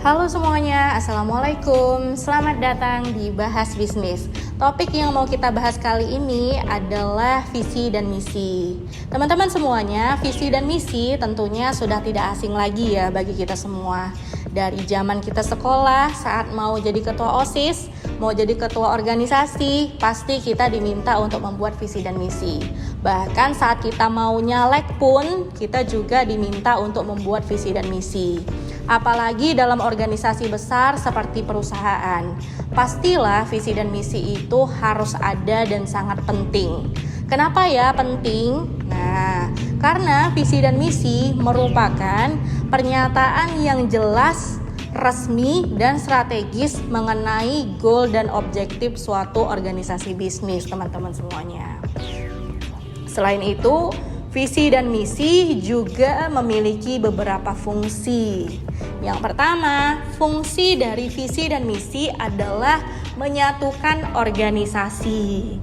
Halo semuanya, Assalamualaikum. Selamat datang di Bahas Bisnis. Topik yang mau kita bahas kali ini adalah visi dan misi. Teman-teman semuanya, visi dan misi tentunya sudah tidak asing lagi ya bagi kita semua. Dari zaman kita sekolah, saat mau jadi ketua OSIS, mau jadi ketua organisasi, pasti kita diminta untuk membuat visi dan misi. Bahkan saat kita mau nyalek pun, kita juga diminta untuk membuat visi dan misi. Apalagi dalam organisasi besar seperti perusahaan. Pastilah visi dan misi itu harus ada dan sangat penting. Kenapa ya penting? Nah, karena visi dan misi merupakan pernyataan yang jelas, resmi, dan strategis mengenai goal dan objektif suatu organisasi bisnis, teman-teman semuanya. Selain itu, visi dan misi juga memiliki beberapa fungsi. Yang pertama, fungsi dari visi dan misi adalah menyatukan organisasi.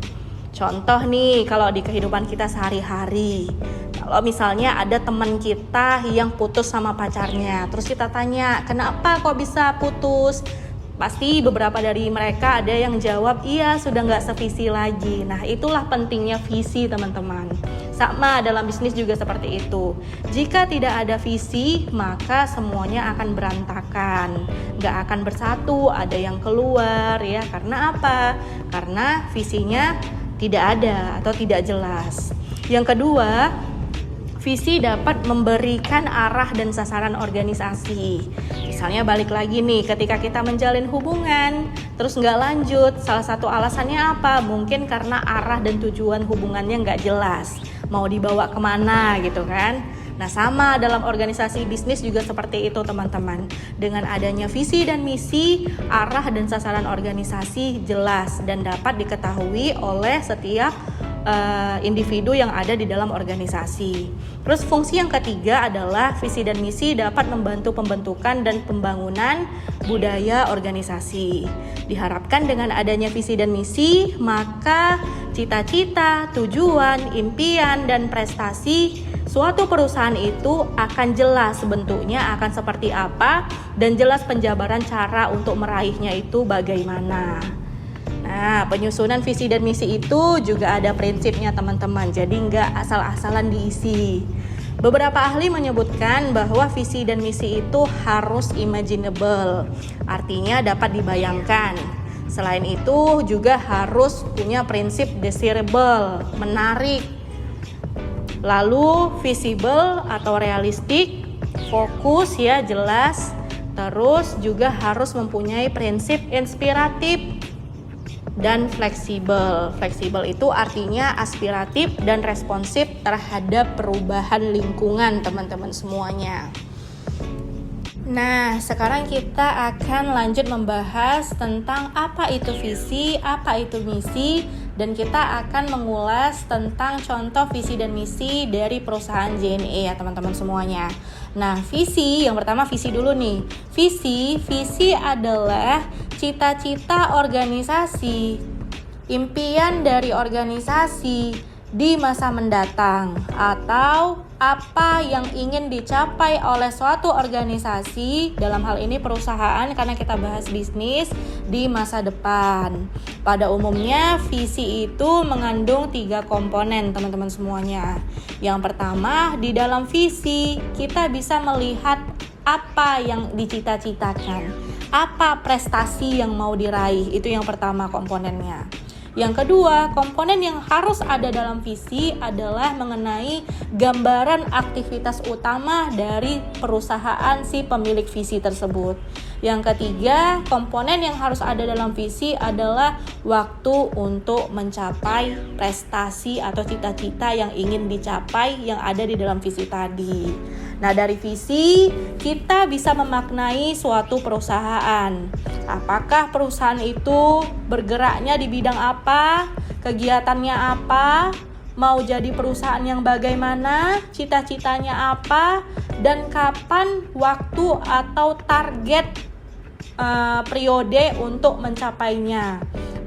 Contoh nih, kalau di kehidupan kita sehari-hari, kalau misalnya ada teman kita yang putus sama pacarnya, terus kita tanya, kenapa kok bisa putus? Pasti beberapa dari mereka ada yang jawab, iya sudah nggak sevisi lagi. Nah, itulah pentingnya visi, teman-teman. Sama dalam bisnis juga seperti itu. Jika tidak ada visi, maka semuanya akan berantakan, nggak akan bersatu, ada yang keluar ya. Karena apa? Karena visinya tidak ada atau tidak jelas. Yang kedua, visi dapat memberikan arah dan sasaran organisasi. Misalnya balik lagi nih, ketika kita menjalin hubungan, terus nggak lanjut, salah satu alasannya apa? Mungkin karena arah dan tujuan hubungannya nggak jelas, mau dibawa kemana gitu kan. Nah, sama dalam organisasi bisnis juga seperti itu, teman-teman. Dengan adanya visi dan misi, arah dan sasaran organisasi jelas dan dapat diketahui oleh setiap individu yang ada di dalam organisasi. Terus fungsi yang ketiga adalah visi dan misi dapat membantu pembentukan dan pembangunan budaya organisasi. Diharapkan dengan adanya visi dan misi, maka cita-cita, tujuan, impian, dan prestasi suatu perusahaan itu akan jelas bentuknya akan seperti apa dan jelas penjabaran cara untuk meraihnya itu bagaimana. Nah, penyusunan visi dan misi itu juga ada prinsipnya, teman-teman. Jadi nggak asal-asalan diisi. Beberapa ahli menyebutkan bahwa visi dan misi itu harus imaginable, artinya dapat dibayangkan. Selain itu juga harus punya prinsip desirable, menarik. Lalu visible atau realistik, fokus ya jelas. Terus juga harus mempunyai prinsip inspiratif dan fleksibel. Fleksibel itu artinya aspiratif dan responsif terhadap perubahan lingkungan, teman-teman semuanya. Nah, sekarang kita akan lanjut membahas tentang apa itu visi, apa itu misi, dan kita akan mengulas tentang contoh visi dan misi dari perusahaan JNE ya, teman-teman semuanya. Nah, visi, yang pertama visi dulu nih. Visi adalah cita-cita organisasi, impian dari organisasi di masa mendatang, atau apa yang ingin dicapai oleh suatu organisasi, dalam hal ini perusahaan karena kita bahas bisnis, di masa depan. Pada umumnya visi itu mengandung 3 komponen, teman-teman semuanya. Yang pertama, di dalam visi kita bisa melihat apa yang dicita-citakan, apa prestasi yang mau diraih, itu yang pertama komponennya. Yang kedua, komponen yang harus ada dalam visi adalah mengenai gambaran aktivitas utama dari perusahaan si pemilik visi tersebut. Yang ketiga, komponen yang harus ada dalam visi adalah waktu untuk mencapai prestasi atau cita-cita yang ingin dicapai yang ada di dalam visi tadi. Nah, dari visi kita bisa memaknai suatu perusahaan. Apakah perusahaan itu bergeraknya di bidang apa, kegiatannya apa, mau jadi perusahaan yang bagaimana, cita-citanya apa, dan kapan waktu atau target periode untuk mencapainya.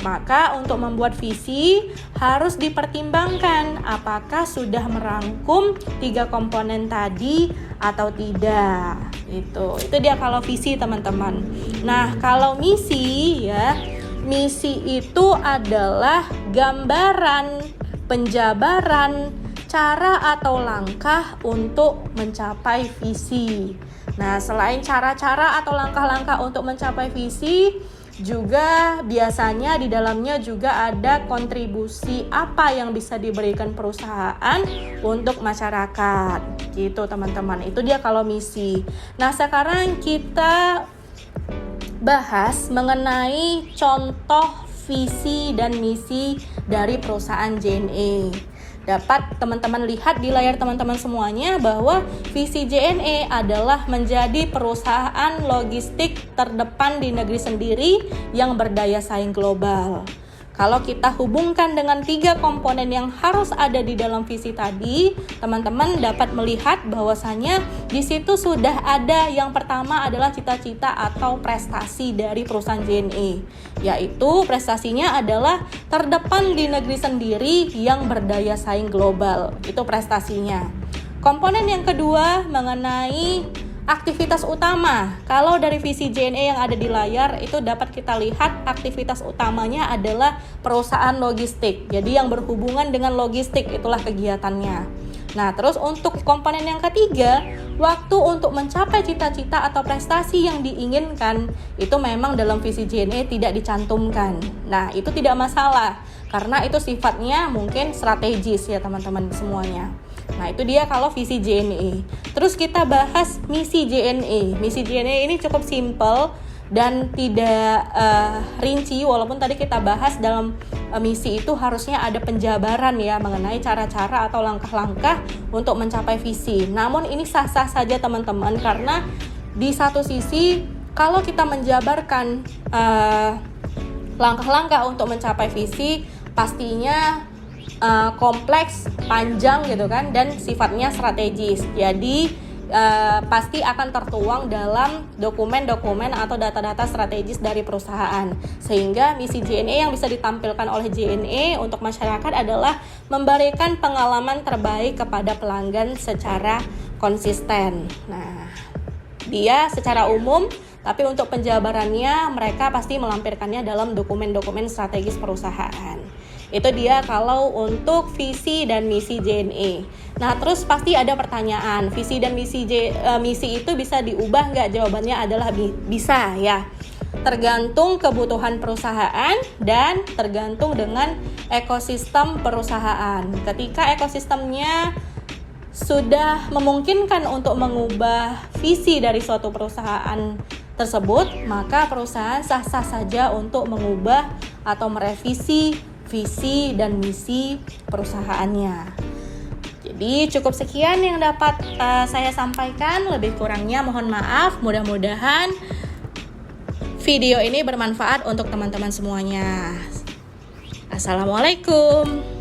Maka untuk membuat visi harus dipertimbangkan apakah sudah merangkum 3 komponen tadi atau tidak. Itu dia kalau visi, teman-teman. Nah, kalau misi ya, misi itu adalah gambaran, penjabaran, cara atau langkah untuk mencapai visi. Nah, selain cara-cara atau langkah-langkah untuk mencapai visi, juga biasanya di dalamnya juga ada kontribusi apa yang bisa diberikan perusahaan untuk masyarakat. Gitu, teman-teman. Itu dia kalau misi. Nah, sekarang kita bahas mengenai contoh visi dan misi dari perusahaan JNE. Dapat teman-teman lihat di layar teman-teman semuanya bahwa visi JNE adalah menjadi perusahaan logistik terdepan di negeri sendiri yang berdaya saing global. Kalau kita hubungkan dengan 3 komponen yang harus ada di dalam visi tadi, teman-teman dapat melihat bahwasanya di situ sudah ada yang pertama adalah cita-cita atau prestasi dari perusahaan JNE, yaitu prestasinya adalah terdepan di negeri sendiri yang berdaya saing global. Itu prestasinya. Komponen yang kedua mengenai aktivitas utama. Kalau dari visi JNE yang ada di layar itu dapat kita lihat aktivitas utamanya adalah perusahaan logistik. Jadi yang berhubungan dengan logistik itulah kegiatannya. Nah, terus untuk komponen yang ketiga, waktu untuk mencapai cita-cita atau prestasi yang diinginkan itu memang dalam visi JNE tidak dicantumkan. Nah, itu tidak masalah karena itu sifatnya mungkin strategis ya teman-teman semuanya. Nah, itu dia kalau visi JNE. Terus kita bahas misi JNE. Misi JNE ini cukup simpel dan tidak rinci, walaupun tadi kita bahas dalam misi itu harusnya ada penjabaran ya mengenai cara-cara atau langkah-langkah untuk mencapai visi. Namun ini sah-sah saja teman-teman, karena di satu sisi kalau kita menjabarkan langkah-langkah untuk mencapai visi pastinya kompleks, panjang gitu kan, dan sifatnya strategis. Jadi pasti akan tertuang dalam dokumen-dokumen atau data-data strategis dari perusahaan. Sehingga misi JNE yang bisa ditampilkan oleh JNE untuk masyarakat adalah memberikan pengalaman terbaik kepada pelanggan secara konsisten. Nah, dia secara umum, tapi untuk penjabarannya mereka pasti melampirkannya dalam dokumen-dokumen strategis perusahaan. Itu dia kalau untuk visi dan misi JNE. Nah, terus pasti ada pertanyaan, visi dan misi itu bisa diubah nggak? Jawabannya adalah bisa ya. Tergantung kebutuhan perusahaan dan tergantung dengan ekosistem perusahaan. Ketika ekosistemnya sudah memungkinkan untuk mengubah visi dari suatu perusahaan tersebut, maka perusahaan sah-sah saja untuk mengubah atau merevisi visi dan misi perusahaannya. Jadi cukup sekian yang dapat saya sampaikan, lebih kurangnya mohon maaf. Mudah-mudahan video ini bermanfaat untuk teman-teman semuanya. Assalamualaikum.